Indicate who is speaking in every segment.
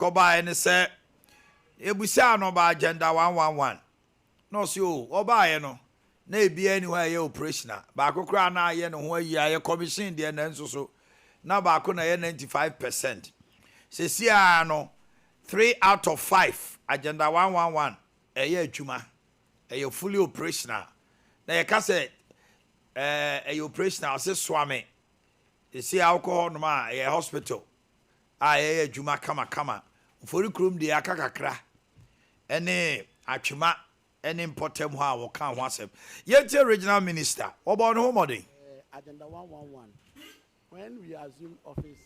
Speaker 1: koba ene se ebusa no ba agenda 111 no so oba ye no na ebia ni ho aye operational ba kokora na aye no ho aye commission de na nso so na ba ko na ye 95%. Se sia no 3 out of 5 agenda 111 eye adwuma eye fully operational na ye ka se eye operational se swame se sia alcohol no ma eye hospital eye adwuma kama ofori krom de akakakra ene atwema ene important ho a wo kan ho asem yeti regional minister obo no ho modern
Speaker 2: agenda 111 when we assume office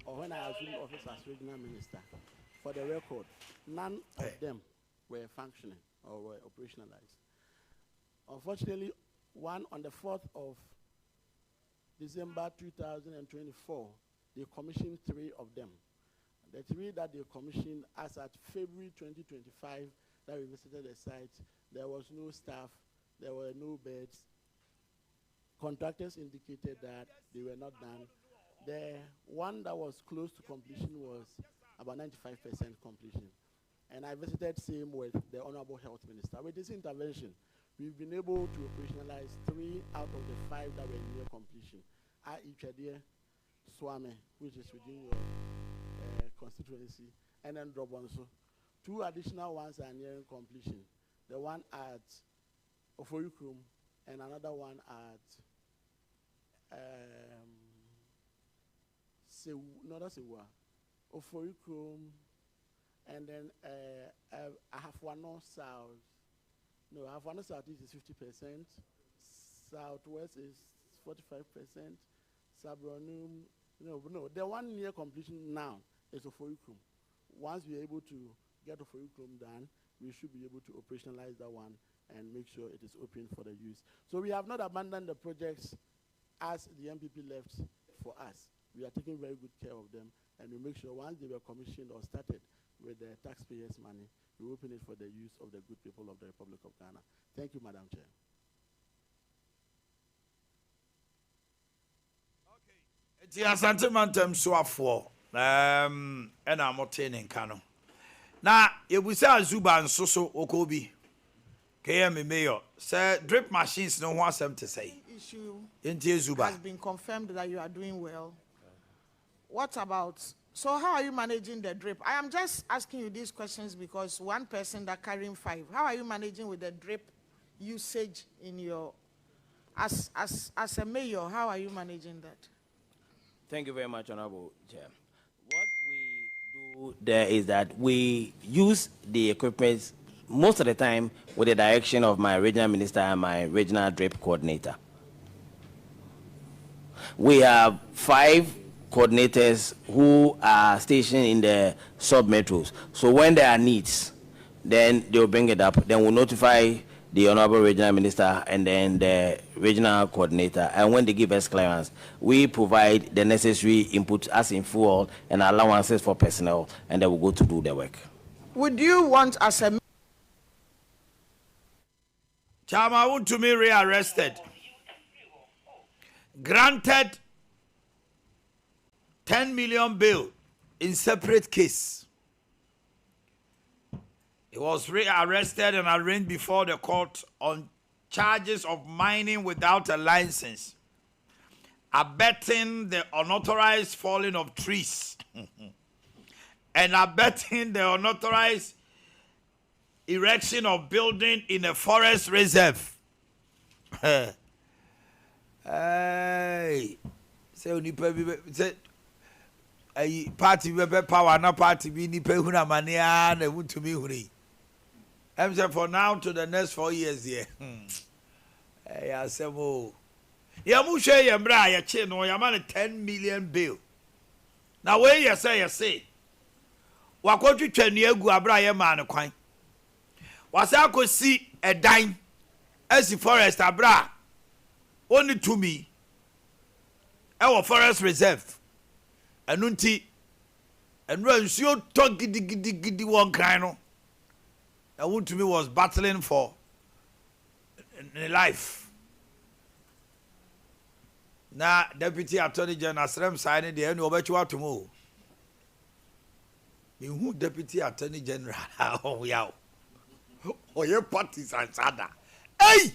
Speaker 2: or when I assumed office as regional minister, for the record, none of them were functioning or were operationalized. Unfortunately, one on the 4th of December 2024, they commissioned 3 of them. The 3 that they commissioned as at February 2025 that we visited the site, there was no staff, there were no beds. Contractors indicated that they were not done. The one that was close to completion was about 95% completion. And I visited same with the Honorable Health Minister. With this intervention, we've been able to operationalize 3 out of the 5 that were near completion. Ichadie, Swame, which is within your constituency, and then Drobonso. 2 additional ones are nearing completion. The one at Ofoyukrum and another one at Ofoyukrum, and then Ahafwano South. No, Ahafwano South is 50%. Southwest is 45%. Sabronum, no. The one near completion now is Ofoyukrum. Once we are able to get Ofoyukrum done, we should be able to operationalize that one and make sure it is open for the use. So we have not abandoned the projects as the MPP left for us. We are taking very good care of them, and we make sure once they were commissioned or started with the taxpayers' money, we open it for the use of the good people of the Republic of Ghana. Thank you, Madam Chair.
Speaker 1: Okay. It's a sentimentum swafo. And I'm obtaining cano. Now, if we say Zuba and Soso Okobi, KM Mayor, sir, drip machines no one them to say.
Speaker 3: Issue
Speaker 1: Zuba
Speaker 3: has been confirmed that you are doing well. What about, so how are you managing the drip? I am just asking you these questions because one person that carrying 5. How are you managing with the drip usage in your, as a mayor, how are you managing that?
Speaker 4: Thank you very much, Honorable Chair. What we do there is that we use the equipment most of the time with the direction of my regional minister and my regional drip coordinator. We have 5 coordinators who are stationed in the sub-metros. So when there are needs, then they'll bring it up. Then we'll notify the Honorable Regional Minister and then the regional coordinator. And when they give us clearance, we provide the necessary input as in fuel and allowances for personnel, and they will go to do the work.
Speaker 3: Would you want as a
Speaker 1: Chama want to be rearrested? Granted 10 million bail in separate case. He was rearrested and arraigned before the court on charges of mining without a license, abetting the unauthorized falling of trees, and abetting the unauthorized erection of building in a forest reserve. Hey, say say a party be power na party be ni pe huna mania na wuntumi huri. I'm saying for now to the next 4 years here. Hey, asemo. Ya mu hwe ye mbra ya che no ya man 10 million bill. Now where you say wakotwetwa nu agu abra ye man kwan. Wasa akosi edan asi forest abra only to me our forest reserve anunti enra nsuo to gidi won kan no and to me was battling for life. Now Deputy Attorney General Srem signing the end obechiwa to move who Deputy Attorney General, oh, yeah. Oh, your parties and sada. Hey!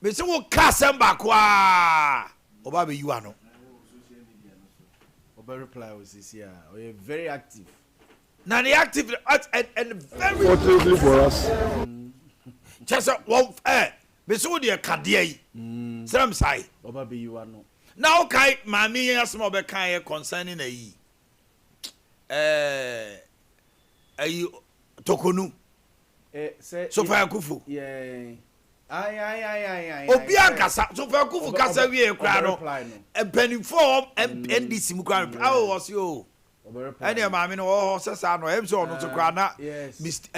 Speaker 1: Mr. Wo Kasamba kwa. Obabe you are no.
Speaker 5: Oba reply was this year. We are very active.
Speaker 1: Now the active and very
Speaker 6: fortunately for us.
Speaker 1: Just one Mr. Wo de kadie. Sam sai.
Speaker 5: Obabe you are no.
Speaker 1: Now kai mami yes mo be kan concerning ayi Tokonu. So far Kufu.
Speaker 5: Yeah. Aye.
Speaker 1: Obi ankasa so far Kufu kasa wie kra no. E penifo NDC mu kra. How was you? Any mami no oh sesa no em so no to kra na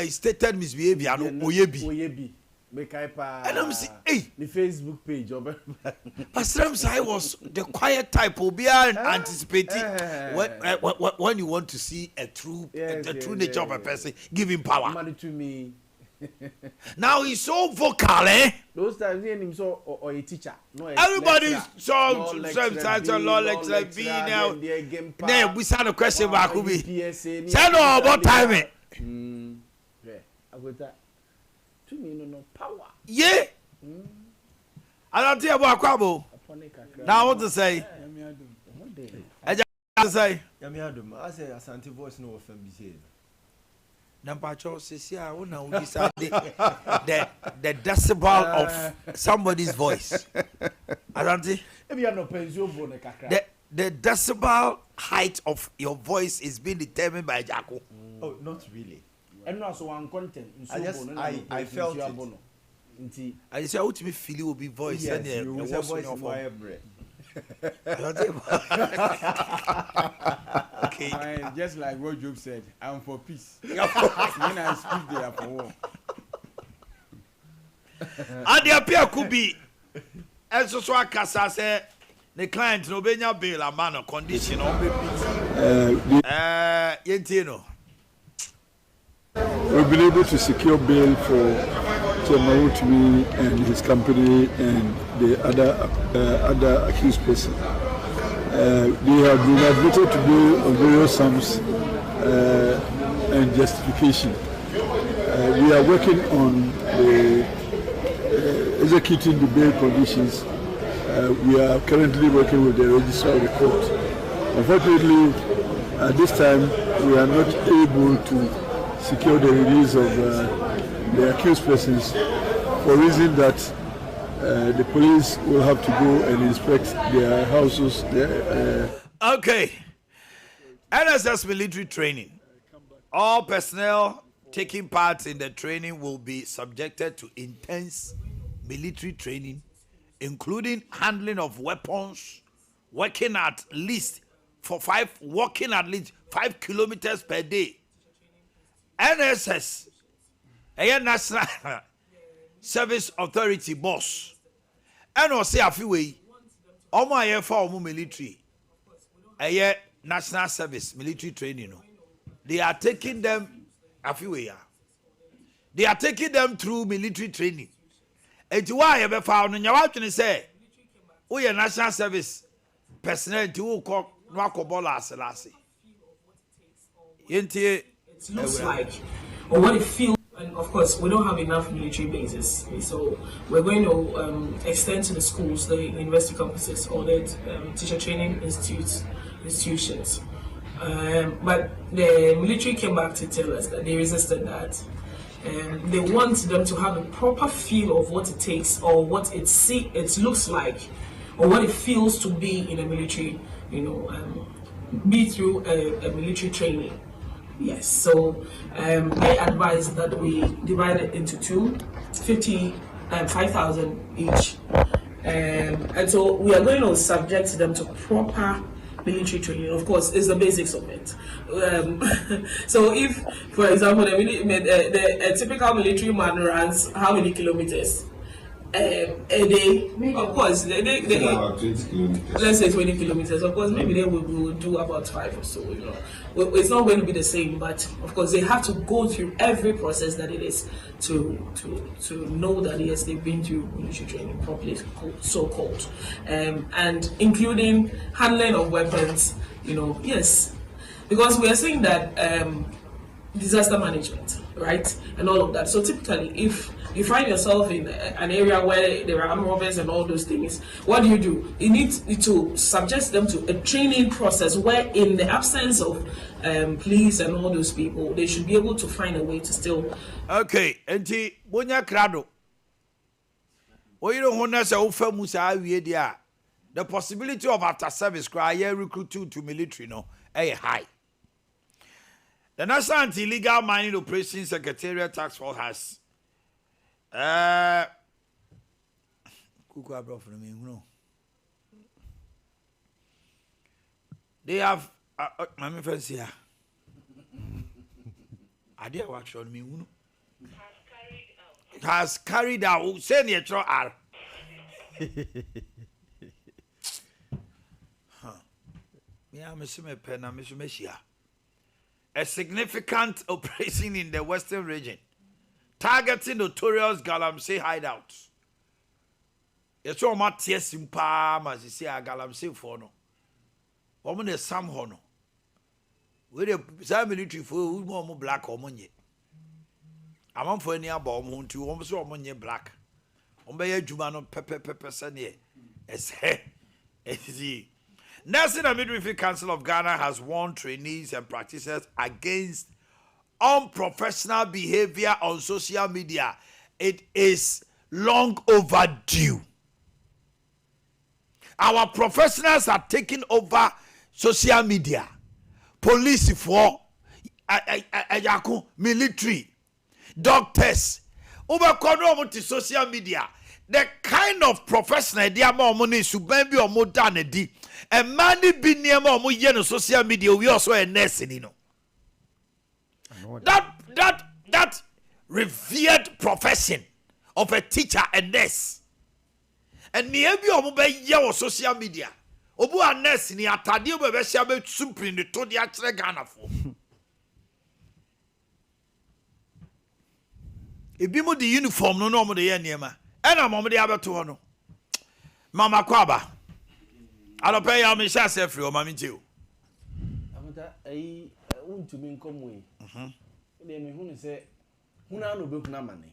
Speaker 1: stated misbehavior no oyebi. And I'm saying, hey,
Speaker 5: the Facebook page.
Speaker 1: Pastor Sai was the quiet type. Obi anticipating when you want to see a true nature of a person, give him power.
Speaker 5: Money to me.
Speaker 1: Now he's so vocal, eh?
Speaker 5: Those times he him so or a teacher. No,
Speaker 1: everybody's so sometimes a law lecturer be now. Now we start a question back who be. Say no about time.
Speaker 5: Yeah, I got that. To me no power.
Speaker 1: Yeah. I don't tell about Kwabo. Now what to say? I just say.
Speaker 7: I say Asante voice no offend be said.
Speaker 1: Nampacho says yeah, the decibel of somebody's voice. I don't think. The decibel height of your voice is being determined by Jaco.
Speaker 7: Oh, not really.
Speaker 5: And also one content.
Speaker 7: I felt it.
Speaker 1: I just say, "What me feel will be voice."
Speaker 7: Yes, you will say voice in my breath.
Speaker 8: Okay. Just like what Job said, I'm for peace. When I speak, they are for war.
Speaker 1: Ade Akye could be. And so I can say the client no benya bail a man of condition on yentino.
Speaker 6: We've been able to secure bail for Chairman and his company and the other accused person. They have been admitted to bail on various sums and justification. We are working on executing the bail conditions. We are currently working with the registrar of the court. Unfortunately, at this time, we are not able to secure the release of the accused persons for reason that the police will have to go and inspect their houses.
Speaker 1: Okay. NSS military training. All personnel taking part in the training will be subjected to intense military training, including handling of weapons, walking at least 5 kilometers per day. NSS, a National Service Authority boss, and also a few way, all my for military, a National Service military training. They are taking them a few way. They are taking them through military training. And to why I found in your watching say, we are National Service personnel to call Nwakobola Selassie.
Speaker 9: It looks like, or what it feels, and of course we don't have enough military bases, so we're going to extend to the schools, the university campuses, or the teacher training institutions. But the military came back to tell us that they resisted that. They want them to have a proper feel of what it takes, or what it looks like, or what it feels to be in a military, be through a military training. Yes, so they advise that we divide it into two, 5,000 each, and so we are going to subject them to proper military training. Of course, it's the basics of it. So if, for example, a typical military man runs how many kilometers a day? Of course, about 20 kilometers. Let's say 20 kilometers. Of course, maybe they will do about 5 or so. It's not going to be the same, but of course they have to go through every process that it is to know that yes, they've been through military training properly, so called, and including handling of weapons. Yes, because we are saying that disaster management, right, and all of that. So typically, if you find yourself in an area where there are armed robbers and all those things, what do? You need to subject them to a training process where, in the absence of police and all those people, they should be able to find a way to still.
Speaker 1: Okay, enti bonya krado. Oyiro hona se ofa musa awie dia. The possibility of after service cry recruit to military no high. The National Anti-Illegal Mining Operations Secretariat Task Force has they have my friends here. Ade Akye Abia has carried out say neutral R. A significant operation in the Western region targeting notorious Galamsey hideouts. Yes, so much yes in Palm as you say a Galamsey for no. Woman is some honor. With a military for who more black or money. I'm on for any about moon to almost all money black. Ombe Jumano pepper sanye. See. National Midwifery Council of Ghana has warned trainees and practitioners against unprofessional behavior on social media. It is long overdue. Our professionals are taking over social media. Police for military, doctors, over social media. The kind of professional they are more money should be or more than a D. And money be near more yen social media. We also a nurse, you know. That revered profession of a teacher and nurse. And near be or mobile social media. Obu a nurse ni atade obebe shabe supri ni to dia kire Ghana for. Ebi mo di uniform no mo de ye niema. Ena mo de abeto no. Mama kwaba. Alope ya me sha se free o mama nti o.
Speaker 5: Amata ai untumi nkomwe. De me hunu se huna no be huna mane.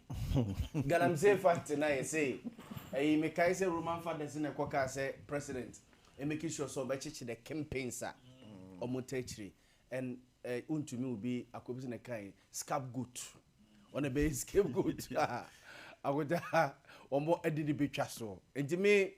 Speaker 5: Galamsey fact na ye say ai me kai se Roman fathers na kwaka say president e make sure so be chichi the campaigns a omotechiri and untumi will be akobisi na kai scapegoat on a base scapegoat. Agoda omo edidi betwa so enti me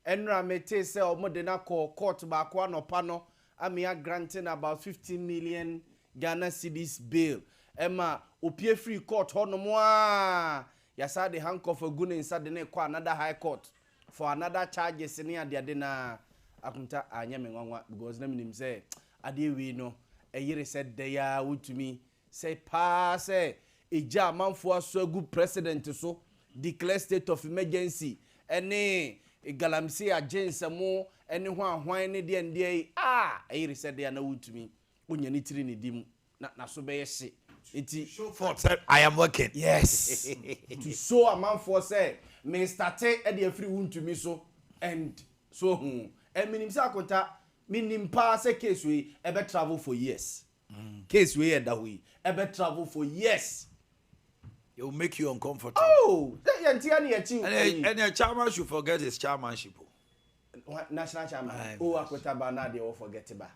Speaker 5: enra mete say omo de na call court ba kwa no pa no amia granting about 15 million Ghana cedis bail ema opie free court hono mo a yasa de handcuff agu ne inside de na kwa another high court for another charges ni ade na akunta anya me nwanwa because na minim say ade we no eyire said de ya wutumi say pa say eja manfo aso agu president so declare state of emergency ene Galamsey agents mo ene ho ahwan ne de ndie eyire said de na wutumi onya ni tiri ne dim na so be yesi iti
Speaker 1: show for said I am working.
Speaker 5: Yes. To show a man for say me start e de free wutumi so and so minim say akonta minim pa say case we ebe travel for years. Case we e da we ebe travel for years.
Speaker 1: It will make you uncomfortable.
Speaker 5: Oh, that yantia ni achi.
Speaker 1: And a chairman should forget his chairmanship.
Speaker 5: National chairman. Oh, akweta ba na de o forget ba.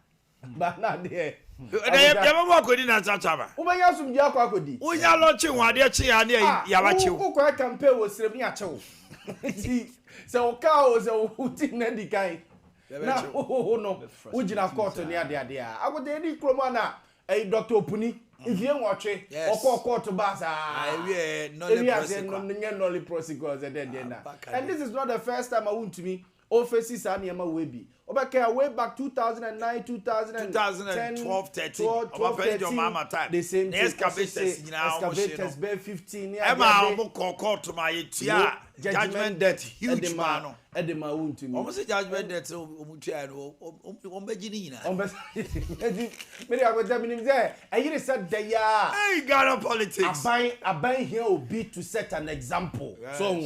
Speaker 5: Ba na de.
Speaker 1: Dem mo akodi na chairman.
Speaker 5: Wo ba yasum ji akwa akodi.
Speaker 1: Wo ya launch won ade chi ya na ya ba chi.
Speaker 5: Wo kwa campaign wo srem ya che wo. Se o ka o se o tin na di kai. Na no. Wo jina court ni ade a. Akweta edi kroma na Dr. Opuni. If you watch it, or court to Baza, and this is not the first time I want to me. Offices are near my way. Way back 2009, 2010, 12, 13. The same excavators, bear 15 years.
Speaker 1: Court to my judgment that huge man.
Speaker 5: Edema won't to me.
Speaker 1: Almost judgment that
Speaker 5: Maybe I would determine there. I said they are.
Speaker 1: Hey, Ghana politics.
Speaker 5: I buy here will be to set an example. So,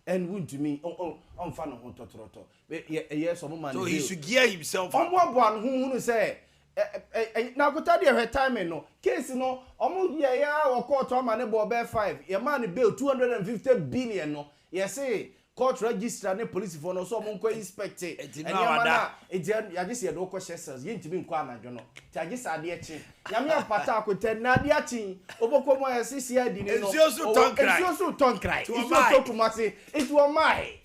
Speaker 5: and would to me, on fan of Tototo. Yes, man.
Speaker 1: So he should gear himself.
Speaker 5: On one who say, na kota de her time no case no omo ye ya wo court ama ne bo be 5 ye man bail 250 billion no ye say court register ne police for no so omo nko inspect and ya mana ya just ye do ko shesses ye ntimi nko anadwo no ta just ade echi ya me apata akota na ade achi oboko mo ya sisi adi ne no
Speaker 1: It's also
Speaker 5: ton cry it's also kumasi it was my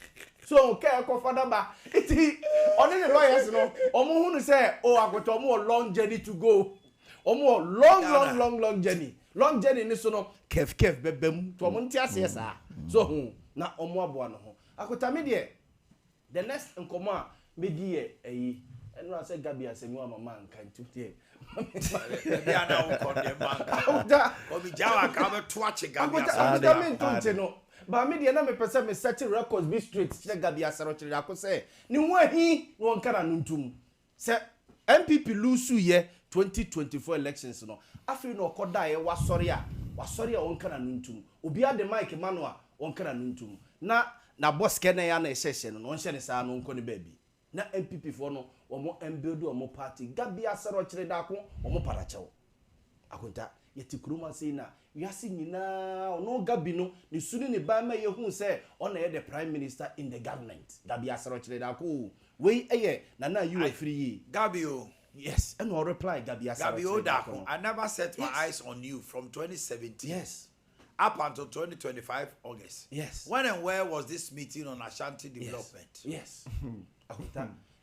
Speaker 5: so okay ko father ba iti oni the lawyers no omo hunu say oh agoto omo long journey to go omo long journey ni so no kef bebem to omo ntia se sa so na omo aboa no ho akota me de the next nkomo a me di eyi enu ase gabi asemu mama nkan tutie
Speaker 1: ya na wo kon de banka obi jawa ka be to ache gabi
Speaker 5: asemu no ba me de na me pese me set records be straight che gabi asero chire akose ni ho ahi no nkara nuntum se MPP lose ye 2024 elections no afi no okoda ye wasori a onkara nuntum obi ade Mike Manuel onkara nuntum na boss kene ya na ehye no onhye ne saa no nko ne baabi na MPP for no omo embuild omo party gabi asero chire da ko omo parachew akonta yeti kuruma sei na wiase nyina ono gabi no ne suni ne ba ma ye hu se ona ye the prime minister in the government gabi asero chire da ko we eye na you are free
Speaker 1: gabi o
Speaker 5: yes and no reply gabi asero
Speaker 1: gabi o da ko I never set my eyes on you from 2017
Speaker 5: yes
Speaker 1: up until 2025 August.
Speaker 5: Yes.
Speaker 1: When and where was this meeting on Ashanti development?
Speaker 5: Yes.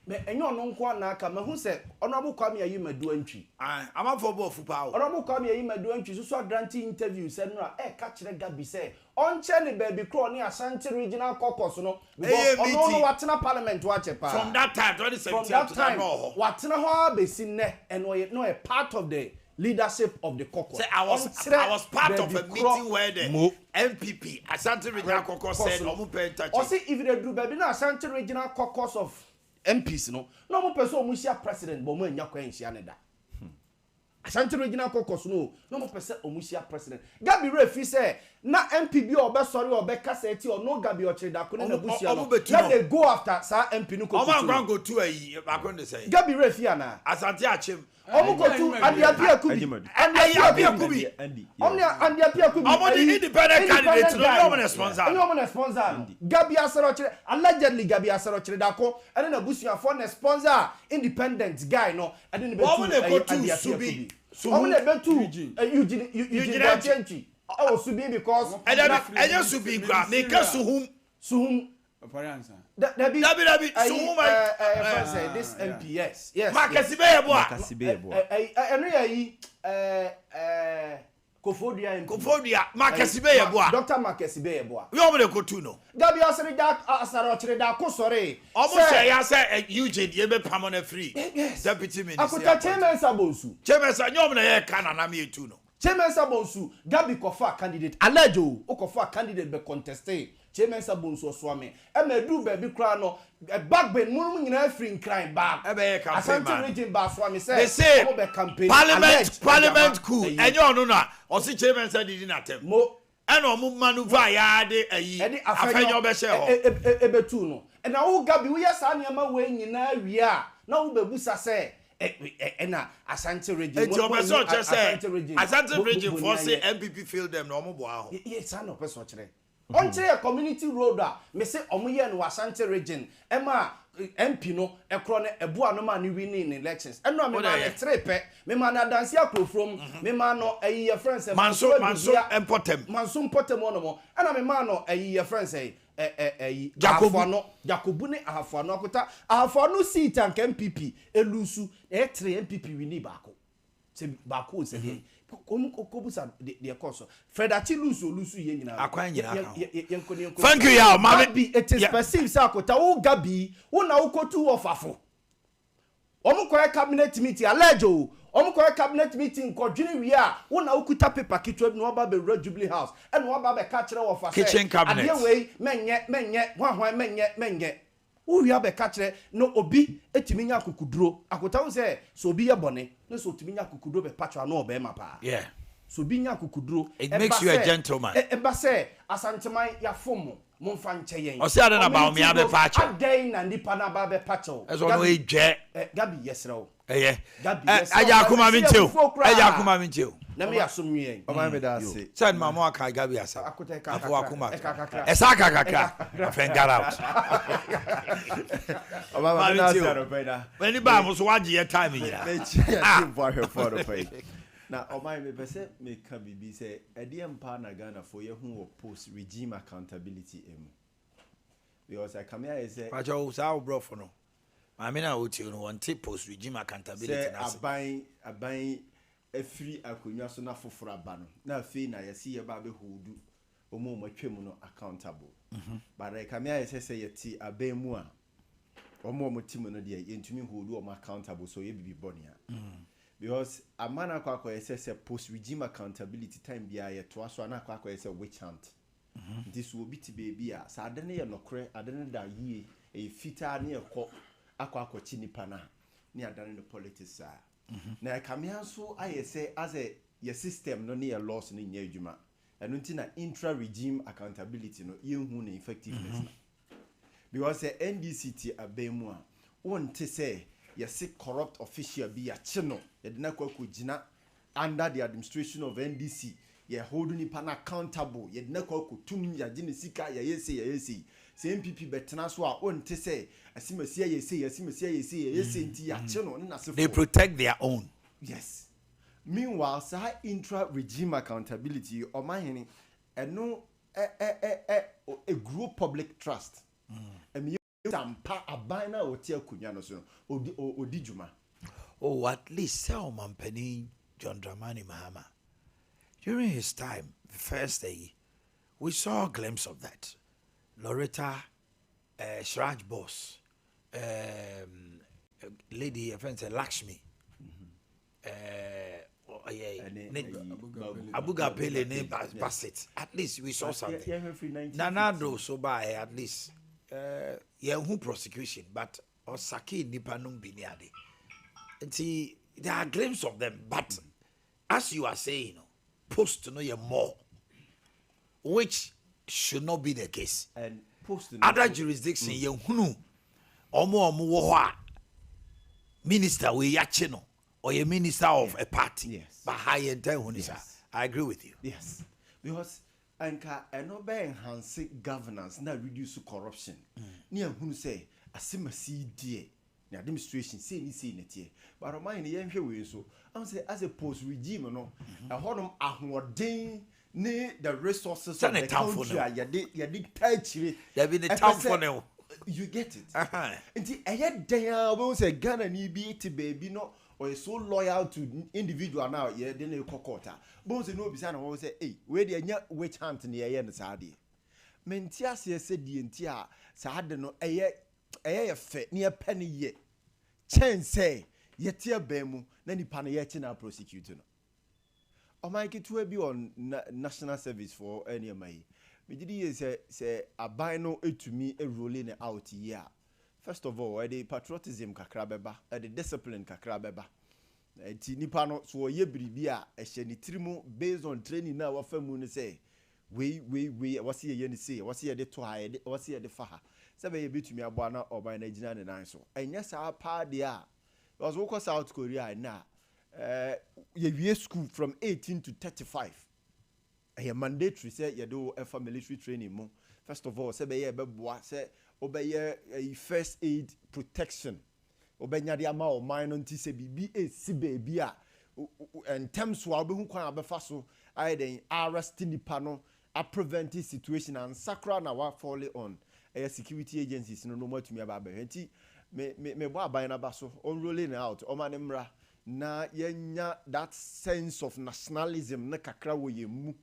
Speaker 5: Me enyo no nko na aka me hu se honorable Kwame ayi madu antwi.
Speaker 1: I'm up for both power.
Speaker 5: Honorable Kwame ayi madu antwi so granting interview said no ka kire Gabi say on che ne baby crow ni Ashanti regional caucus no because ono watena parliament wa chepa.
Speaker 1: From that time 2017 to now.
Speaker 5: Watena ho abesi ne and no a part of the leadership of the caucus.
Speaker 1: I was part of a meeting where the MPP Ashanti Regional Caucus said no more pay touch.
Speaker 5: Or see if they do baby na Ashanti Regional Caucus of MPs no more person omusia president but mo nya kwa nhia ne da. Ashanti Regional Caucus no more person omusia president. Gabi Refi say na MPB obe sorry obe kasa eti or no Gabi Ochida ko na busia no. Let they go after sa MP no ko.
Speaker 1: Oman go to ayi akon dey say.
Speaker 5: Gabi Refi ana
Speaker 1: Asante Achem
Speaker 5: omo go to Ade Akye Abia Ade Akye Abia
Speaker 1: omo the independent candidate no one sponsor
Speaker 5: Gabi Asero Chire allegedly Gabi Asero Chire dako and na busia for na sponsor independent guy no and then
Speaker 1: go to Subi
Speaker 5: omo na betu Eugene Boakye oh Subi because
Speaker 1: and Subi gra make suhum
Speaker 5: Dabi this MPS yes
Speaker 1: Makasibe boa
Speaker 5: enu Kofodia
Speaker 1: Makasibe boa
Speaker 5: Dr. Makasibe boa
Speaker 1: we omo dey go to no
Speaker 5: Gabi Asero Chire da ko sore
Speaker 1: omo say ya say Eugene ye be permanent free deputy minister
Speaker 5: akuta chairman sabonsu
Speaker 1: nyom na ye kana na me etu no
Speaker 5: chairman sabonsu Gabi kofa candidate alejo o kofa candidate be contested chairman sabonsu oswame e ma du baby kra no backbone munum nyina free crime back
Speaker 1: e be campaign man
Speaker 5: region ba swame say o be campaign
Speaker 1: parliament coup enye onu na o si chairman say did na tem
Speaker 5: mo
Speaker 1: e no mu maneuver ya de ayi afenyo be she ho
Speaker 5: e betu no e na wo Gabi wo yesa na ma we nyina wi a na wo bebusa say na Ashanti region Ashanti region
Speaker 1: for say MPP failed them no mo bo aho
Speaker 5: yes I no person kire on a community road me say omoye no Ashanti region e ma MP no e kro ne ebo anoma ne winning in elections e no me ma ne trepe me ma na dance akro from me ma no ayi your friends
Speaker 1: manso importem
Speaker 5: no mo e na me ma no ayi your friends Jacobu ne ahafano akota ahafano seat and MPP elusu e 3 MPP wini bako se bako se dey kobusa de course Fredati lusu ye nyina
Speaker 1: akwan nyina
Speaker 5: thank you ya mama it is perceived say akota wo Gabi wo na wo kotu ofafo omukoye cabinet meeting alejo omukoye cabinet meeting kodwini wi a wo na okuta paper kitwa bi no ba be Jubilee House and wo ba be ka kire wo fa
Speaker 1: kitchen cabinet
Speaker 5: ade wey menye hwan menye wo wi be ka kire no obi etimi nya kokuduro akota wo say so obi ye bone no so otimi nya kokuduro be patwa no obe mapa
Speaker 1: yeah
Speaker 5: so bi nya kokuduro
Speaker 1: it makes you a gentleman
Speaker 5: e ba say asanteman ya fomo Mon fan cheyen.
Speaker 1: O say I don't about me abe patch.
Speaker 5: Again na nipa na ba be patch.
Speaker 1: That's no e je.
Speaker 5: Gabi yesra.
Speaker 1: Eh.
Speaker 5: Gabi yesra.
Speaker 1: Aja kuma mincheo. Aja kuma mincheo.
Speaker 5: Na me asum yen.
Speaker 7: O ma me da say.
Speaker 1: Send mama aka Gabi asa.
Speaker 5: Akota ka.
Speaker 1: Afo akuma. Esa kakaka. Finger out.
Speaker 7: O ma me da say ro pe da.
Speaker 1: When ba mo so waje time yira.
Speaker 7: Me chi for her for the pay. Na o ma me pese me ka bibi say e de empa na Ghana for ye hu post regime accountability emu. Because I come here and say
Speaker 1: Pacho sa bro for no. I mean I would you know want post regime accountability
Speaker 7: na aban free akonwa so na foforo aba no na afi na yesi ye ba be hodu omo matwam no accountable. But I come here and say yeti aban mu a omo motim no de yentumi hodu omo accountable so ye bibi bonia. Because a man akwa say post regime accountability time bia ye to aso na akwa say witch hunt. This will be to baby a sa ade ne ye nokre ade ne da yie e fita ne ekọ akwa chinipa na ne adane no politics a na kamia so aye say as a your system no ne your laws ne nya adwuma eno nti na intra regime accountability no ye hu na effectiveness na because the NDCT abemu a wonte say yes corrupt official be a chino ye de na kwa kugina under the administration of NDC ye hold nipa na accountable ye na kwa kutum ya gine sika ya yesi se MPP betena so a onte say asimasi yesi nti ya cheno na sefo
Speaker 1: they protect their own.
Speaker 7: Yes. Meanwhile sa intra regime accountability Omanhene eno a group public trust emi Sompa abana oti akunya no so odi djuma.
Speaker 1: Oh, at least sell Omanhene John Dramani Mahama. During his time, the first day, we saw a glimpse of that. Loretta, Shraj Boss, lady, a friend said Lakshmi, Abuga Pele, name Bassett. At least we saw something. Nanado Soba, at least, who prosecution, but Osaki Nipanum Biniade. And see, there are glimpses of them, but as you are saying, post to know you more, which should not be the case.
Speaker 7: And post
Speaker 1: other jurisdiction, you know, omo minister we yachino or a minister of a party.
Speaker 7: Yes.
Speaker 1: But high end I agree with you.
Speaker 7: Yes. Because anka eno be enhance governance na reduce corruption. Ni ehunu say asimasi die. The administration say ni netie but Omanhene ye hwe we so am say as a post regime no a honum ahoden ne the resources of the country ya de tachire
Speaker 1: there be the town for now
Speaker 7: you get it nti eye dan we say Ghana ni bi ti baby no or so loyal to individual now ye de na kokota but say no bi say na we say eh we de nya witch hunt ne ye no sa de menti ase se die nti a sa de no eye fe near penny ye chen say yet ya bemu na nipa na ye na prosecute no o my kitu bi on national service for any mai me did ye say aban no etumi rolling out here first of all the patriotism kakra beba the discipline kakra beba ti nipa no so ye biribi a ehye ni tirimu based on training na wa famu ni say we wasi ye ni say wasi ye de to ha wasi ye de fa ha sebe ye bitumi abo na oban na gina ne nan so enya sa pa de a was wo South Korea na ye wie school from 18 to 35 a mandatory say ye do for military training mo first of all sebe ye beboa say obeye first aid protection obenya de ama o man no nti se bibi esi baby a en terms wa obehu kwan abefa so aye den arrest nipa no a prevent situation and sakra na wa fall on security agencies no matumi aba ba nti me bo aban na ba so on rolling out o ma ne mra na yenya that sense of nationalism na kakra wo ye mu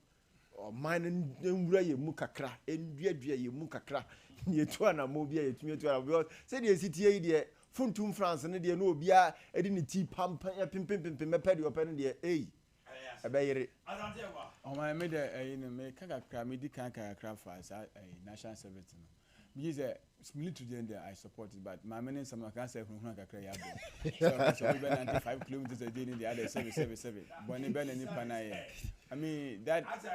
Speaker 7: o man nwura ye mu kakra enduadua ye mu kakra ye to na mo bia ye tumi to na because say the city ye de funtum France ne de no obia edi ne ti pampa ya pimpim me pedi open de abayere
Speaker 8: o ma me de me kakra me di kakra fa sa national service no Because military gender I support it, but my many some can say from Kakra Yabo. So we 95 kilometers a day in the other 777. Bonnie Ben and Panay. I mean that
Speaker 1: I said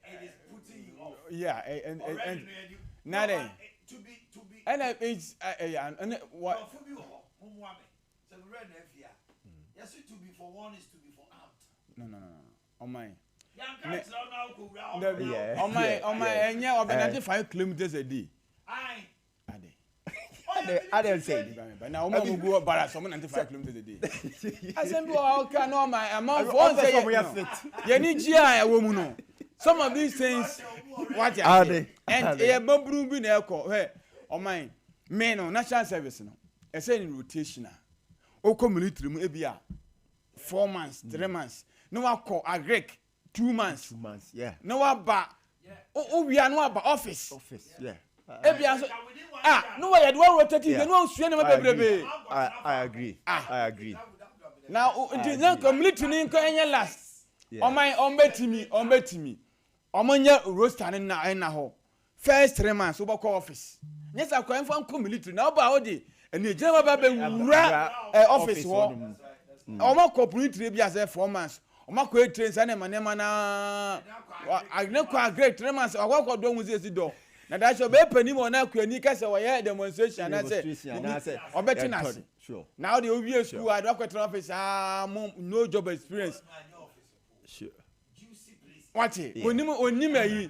Speaker 1: it is putting you off.
Speaker 8: yeah, and now then
Speaker 1: to be
Speaker 8: and it's and what
Speaker 1: so yes to be for one is to be for out.
Speaker 8: no. On my
Speaker 1: Yeah.
Speaker 8: On my and yeah, of 95 kilometers a day.
Speaker 7: Ade say.
Speaker 8: But now I'm go about some 95 kilometers a day. I said, "Well, I know my amount for one say you need GI woman no. Some of these things what you say. And a bamboo be na ko. Hey, on my men no national service no. I say in rotation. O military mu ebia 4 months, 3 months. No I call a Greek 2 months.
Speaker 7: 2 months, yeah.
Speaker 8: No about we are no about office,
Speaker 7: yeah.
Speaker 8: Ebia so no way you want rotate you no sue na bebrebe.
Speaker 7: I agree.
Speaker 8: Now the military nko enye last. On betimi. Omonya roster na ho. First 3 months we call office. Yes akwa enfo nko military na oba odi eni ejema ba be wura office wo. Omo military bi as 4 months. Omo ko train sa na manema na agnekwa great 3 months akwa do mu si do. Na that show be pani mo na kwani ka se wo demonstration na say obeti na se.
Speaker 7: Sure.
Speaker 8: Now the OBA school I don't quit office no job experience.
Speaker 7: Sure.
Speaker 8: What it? Onima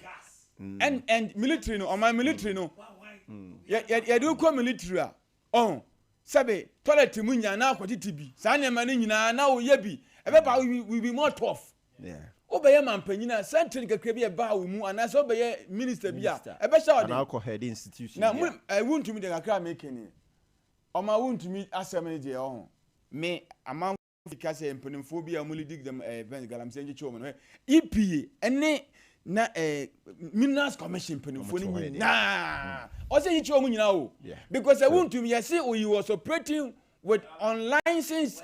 Speaker 8: and military no, on my military no. Ya do ko military oh. Sabe toilet munya na akwati tibi. Sa na ma nyina na wo ye bi. Ebeba we be more tough.
Speaker 7: Yeah.
Speaker 8: Obeye mampanyina central kakra bi e ba wo mu ana so obeye minister bi a. Ebe sha odi.
Speaker 7: Na alcohol head institution.
Speaker 8: Na won to me de kakra make ni. Oma won to me asem je oh. Me amam fika say empanimfo bi a mo lead them event galamse nje chomo no. EPA ene na minerals commission empanimfo ni na. O say yichi omo nyina o. Because I want to me say he was operating with unlicensed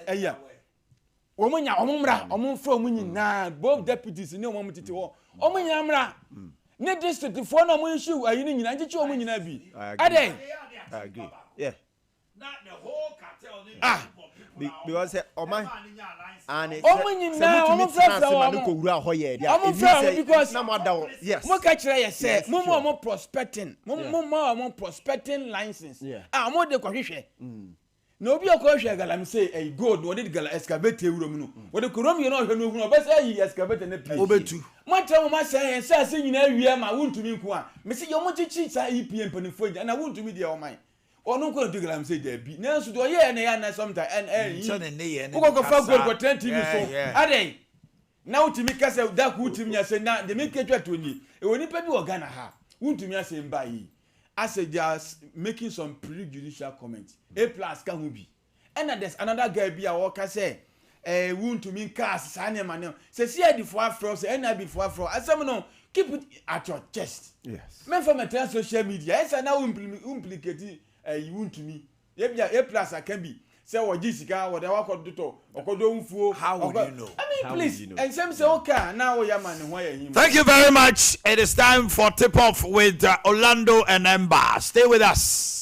Speaker 8: Omunya omumra omumfo omunyi na both deputies ni omum tete ho omunya mra ne district for na mo issue ayi ni nyina nchichi omunyi na bi ade
Speaker 7: I agree. Yeah.
Speaker 1: Not the whole cartel
Speaker 7: Because Oman and
Speaker 8: omunyi na omufra
Speaker 7: man ko wura ho ye dia
Speaker 8: omufra because
Speaker 7: na mother yes
Speaker 8: mo ka kire ye say mo prospecting mo prospecting license mo de kwahwehwe no obi akwahwe galam say gold no de gala excavate ewuro mu no wo de korom ye no hwe no hu no be say yi excavate na place
Speaker 1: obetu
Speaker 8: mo tell mo say say nyina awie ma wontumi nko a me say yo mo chichi sa EPM panifo na wontumi de o man onu ko de galam say da bi na so do ye na ya na sometime and
Speaker 1: so ne ye ne
Speaker 8: ko fa gold for 10 TV so ade na wotumi ka say da ku wotumi nya say na de me ketwa to ni e woni pa bi wo Ghana ha wontumi ase mba yi as just making some prejudicial comments A+ can who be and there's another guy be a worker say wound to me cast sane man say see the for from say na before from asem no keep it at your chest
Speaker 7: yes
Speaker 8: men from my social media yes now implicate wound to me A+ can be say what Jessica what they work to okodo mfuo
Speaker 1: how would you know
Speaker 8: I mean please and some say okay now we are man why him.
Speaker 1: Thank you very much. It is time for tip off with Orlando and Emba. Stay with us.